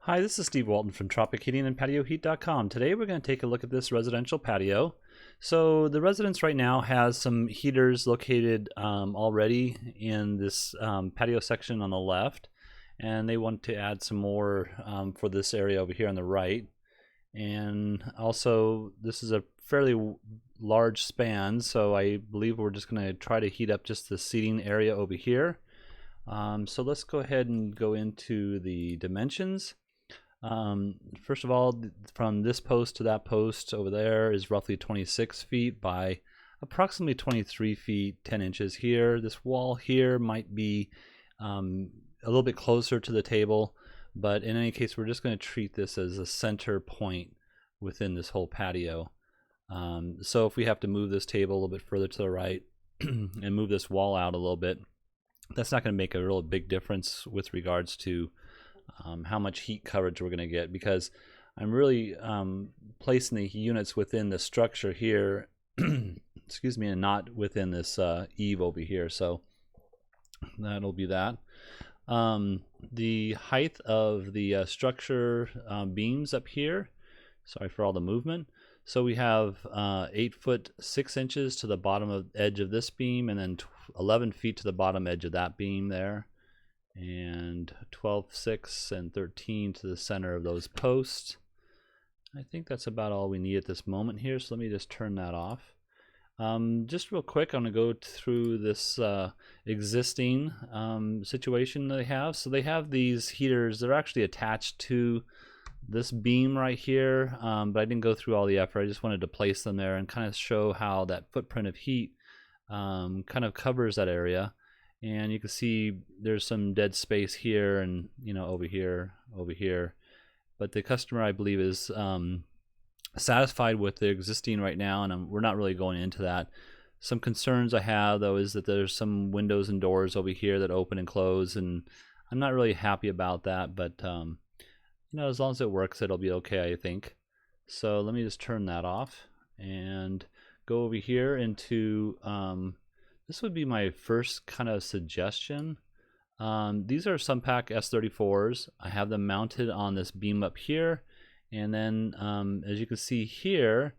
Hi, this is Steve Walton from Tropic Heating and PatioHeat.com. Today we're going to take a look at this residential patio. So the residence right now has some heaters located already in this patio section on the left, and they want to add some more for this area over here on the right. And also this is a fairly large span, so I believe we're just going to try to heat up just the seating area over here. So let's go ahead and go into the dimensions. First of all, from this post to that post over there is roughly 26 feet by approximately 23 feet 10 inches here. This wall here might be a little bit closer to the table, but in any case we're just going to treat this as a center point within this whole patio. So if we have to move this table a little bit further to the right and move this wall out a little bit, that's not going to make a real big difference with regards to how much heat coverage we're going to get, because I'm really placing the units within the structure here excuse me, and not within this eave over here. So that'll be that. The height of the structure beams up here, sorry for all the movement. So we have 8 foot 6 inches to the bottom of edge of this beam, and then 11 feet to the bottom edge of that beam there, and 12, 6, and 13 to the center of those posts. I think that's about all we need at this moment here, so let me just turn that off. Just real quick, I'm going to go through this existing situation they have. So they have these heaters, they're actually attached to this beam right here, but I didn't go through all the effort. I just wanted to place them there and kind of show how that footprint of heat kind of covers that area. And you can see there's some dead space here and over here, but the customer, I believe, is satisfied with the existing right now, and we're not really going into that. Some concerns I have though is that there's some windows and doors over here that open and close, and I'm not really happy about that, but as long as it works, it'll be okay, I think. So let me just turn that off and go over here into this would be my first kind of suggestion. These are Sunpak S34s. I have them mounted on this beam up here, and then as you can see here,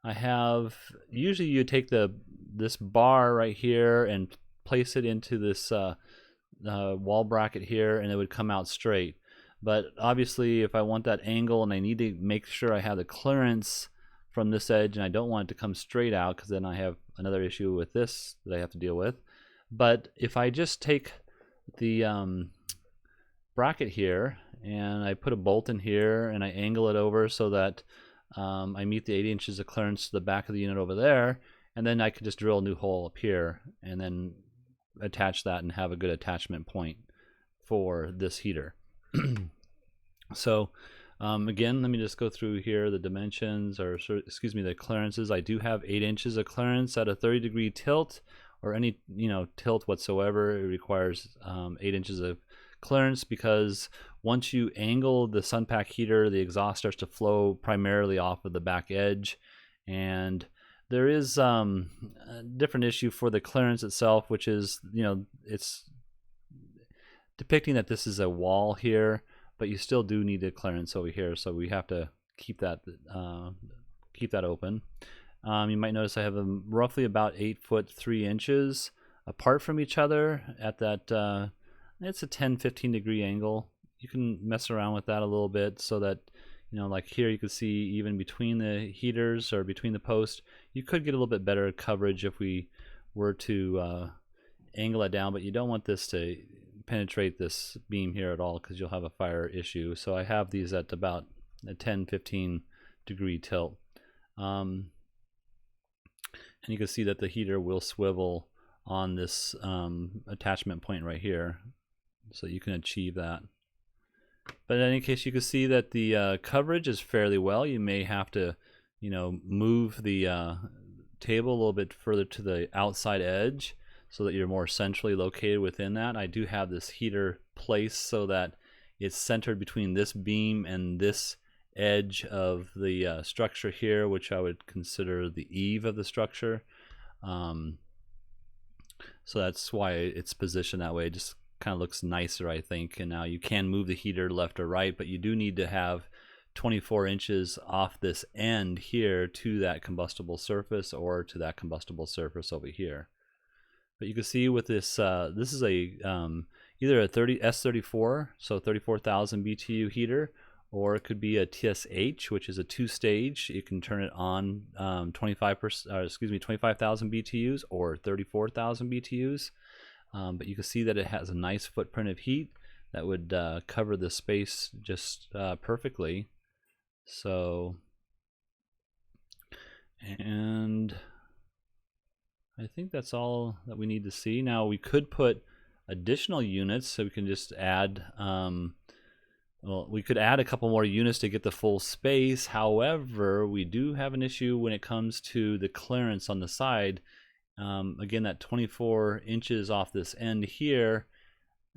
I have, usually you take this bar right here and place it into this wall bracket here, and it would come out straight. But obviously if I want that angle and I need to make sure I have the clearance from this edge, and I don't want it to come straight out, because then I have another issue with this that I have to deal with. But if I just take the bracket here and I put a bolt in here and I angle it over so that I meet the 8 inches of clearance to the back of the unit over there, and then I could just drill a new hole up here and then attach that and have a good attachment point for this heater. So again, let me just go through here the dimensions, or excuse me, the clearances. I do have 8 inches of clearance at a 30-degree tilt, or any tilt whatsoever. It requires 8 inches of clearance, because once you angle the Sunpak heater, the exhaust starts to flow primarily off of the back edge, and there is a different issue for the clearance itself, which is it's depicting that this is a wall here, but you still do need a clearance over here, so we have to keep that open. You might notice I have them roughly about 8 foot 3 inches apart from each other at that it's a 10-15 degree angle. You can mess around with that a little bit so that like here you can see even between the heaters or between the posts, you could get a little bit better coverage if we were to angle it down, but you don't want this to penetrate this beam here at all, because you'll have a fire issue. So I have these at about a 10-15 degree tilt, and you can see that the heater will swivel on this attachment point right here, so you can achieve that. But in any case, you can see that the coverage is fairly well. You may have to move the table a little bit further to the outside edge so that you're more centrally located within that. I do have this heater placed so that it's centered between this beam and this edge of the structure here, which I would consider the eave of the structure. So that's why it's positioned that way. Just kind of looks nicer, I think. And now you can move the heater left or right, but you do need to have 24 inches off this end here to that combustible surface or to that combustible surface over here. But you can see with this, this is a either a S34, so 34,000 BTU heater, or it could be a TSH, which is a 2-stage. You can turn it on 25,000 BTUs or 34,000 BTUs. But you can see that it has a nice footprint of heat that would cover the space just perfectly. So, and I think that's all that we need to see. Now we could put additional units, so we can just add, well, we could add a couple more units to get the full space. However, we do have an issue when it comes to the clearance on the side. Again, that 24 inches off this end here,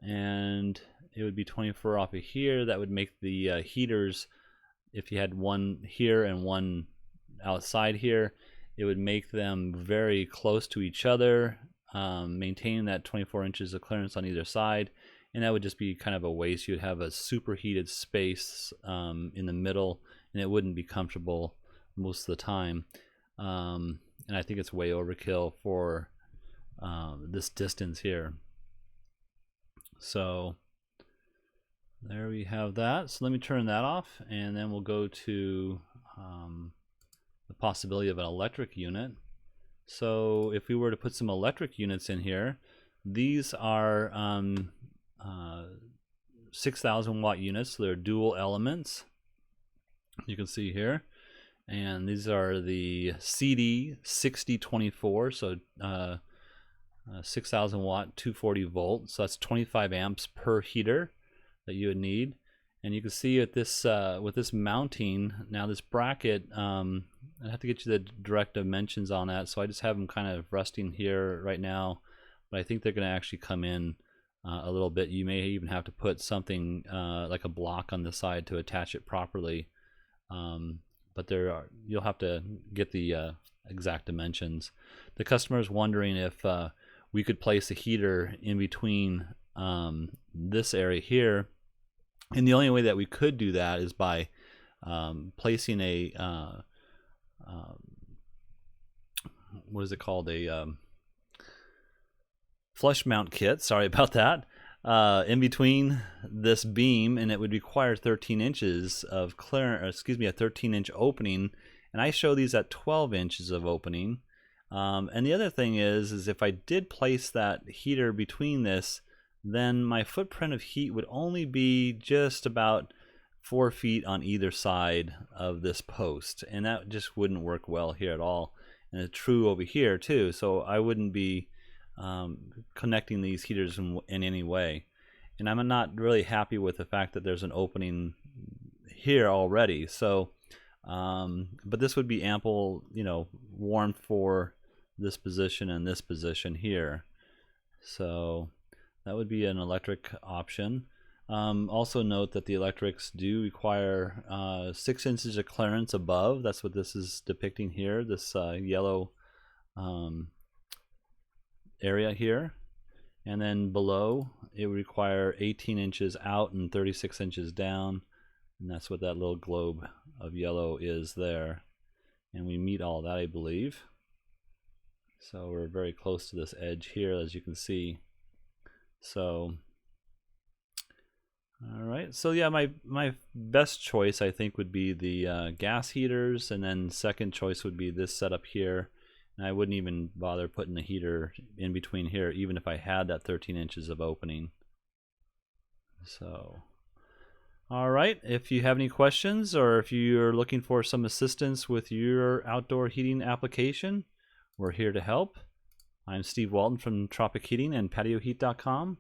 and it would be 24 off of here. That would make the heaters, if you had one here and one outside here, it would make them very close to each other, maintaining that 24 inches of clearance on either side, and that would just be kind of a waste. You'd have a superheated space in the middle, and it wouldn't be comfortable most of the time. And I think it's way overkill for this distance here. So there we have that. So let me turn that off, and then we'll go to the possibility of an electric unit. So if we were to put some electric units in here, these are 6,000 watt units. So they're dual elements, you can see here, and these are the CD 6024, so 6,000 watt 240 volt, so that's 25 amps per heater that you would need. And you can see at this with this mounting, now this bracket, I have to get you the direct dimensions on that, so I just have them kind of resting here right now, but I think they're going to actually come in a little bit. You may even have to put something like a block on the side to attach it properly, but you'll have to get the exact dimensions. The customer is wondering if we could place a heater in between this area here, and the only way that we could do that is by placing a what is it called, a flush mount kit, sorry about that, in between this beam, and it would require 13 inches of clearance, excuse me, a 13-inch opening, and I show these at 12 inches of opening. And the other thing is if I did place that heater between this, then my footprint of heat would only be just about 4 feet on either side of this post, and that just wouldn't work well here at all. And it's true over here too, so I wouldn't be connecting these heaters in any way. And I'm not really happy with the fact that there's an opening here already. So but this would be ample, warmth for this position and this position here. So that would be an electric option. Also note that the electrics do require 6 inches of clearance above. That's what this is depicting here, this yellow area here. And then below, it would require 18 inches out and 36 inches down. And that's what that little globe of yellow is there. And we meet all that, I believe. So we're very close to this edge here, as you can see. So all right, so yeah, my best choice I think would be the gas heaters, and then second choice would be this setup here. And I wouldn't even bother putting the heater in between here, even if I had that 13 inches of opening. So all right, if you have any questions, or if you're looking for some assistance with your outdoor heating application, we're here to help. I'm Steve Walton from Tropic Heating and PatioHeat.com.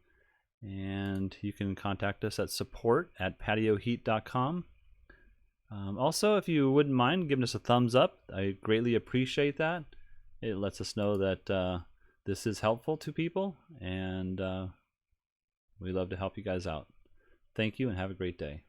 And you can contact us at support@patioheat.com. Also, if you wouldn't mind giving us a thumbs up, I greatly appreciate that. It lets us know that this is helpful to people, and we love to help you guys out. Thank you and have a great day.